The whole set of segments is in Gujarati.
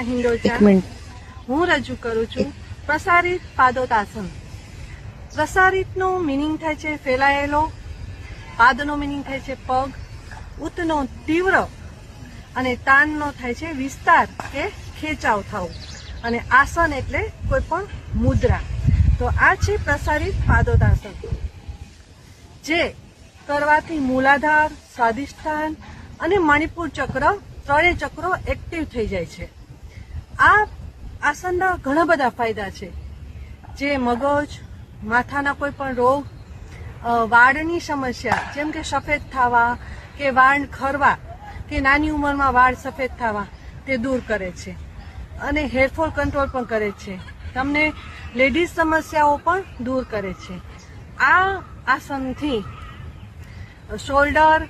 હિંડોચા હું રજૂ કરું છું પ્રસારિત પાદોતાસન। પ્રસારિતનો મિનિંગ થાય છે ફેલાયેલો, પાદનો મિનિંગ થાય છે પગ, ઉતનો તીવ્ર અને તાનનો થાય છે વિસ્તાર કે ખેંચાવ થવું, અને આસન એટલે કોઈ પણ મુદ્રા। તો આ છે પ્રસારિત પાદોતાસન, જે કરવાથી મૂલાધાર, સ્વાધિષ્ઠાન અને મણિપુર ચક્ર ત્રણેય ચક્રો એક્ટિવ થઈ જાય છે। આ આસનના ઘણા બધા ફાયદા છે, જે મગજ, માથાના કોઈ પણ રોગ, વાળની સમસ્યા જેમ કે સફેદ થવા કે વાળ ખરવા કે નાની ઉંમરમાં વાળ સફેદ થવા તે દૂર કરે છે, અને હેરફોલ કંટ્રોલ પણ કરે છે। તમને લેડીઝ સમસ્યાઓ પણ દૂર કરે છે। આ આસનથી શોલ્ડર,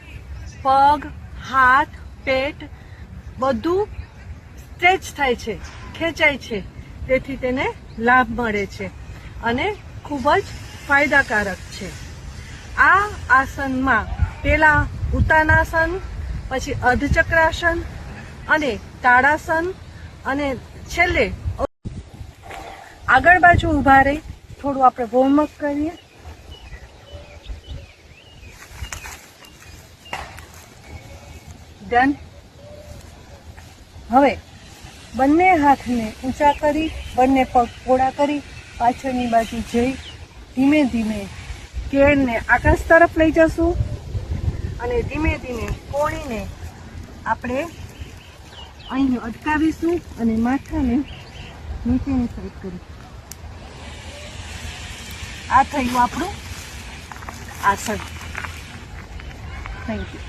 પગ, હાથ, પેટ બધું સ્ટ્રેચ થાય છે, ખેંચાય છે, તેથી તેને લાભ મળે છે અને ખૂબ જ ફાયદાકારક છે। આ આસનમાં પેલા ઉત્તાનાસન, પછી અર્ધચક્રાસન અને તાડાસન, અને છેલ્લે આગળ બાજુ ઊભા રહી થોડું આપણે વોર્મઅપ કરીએ। ડન। હવે બંને હાથને ઊંચા કરી, બંને પગ પોળા કરી પાછળની બાજુ જઈ ધીમે ધીમે કેળને આકાશ તરફ લઈ જશું, અને ધીમે ધીમે કોણીને આપણે અહીં અટકાવીશું અને માથાને નીચેની સાઈડ કરીશું। આ થયું આપણું આસન। Thank you.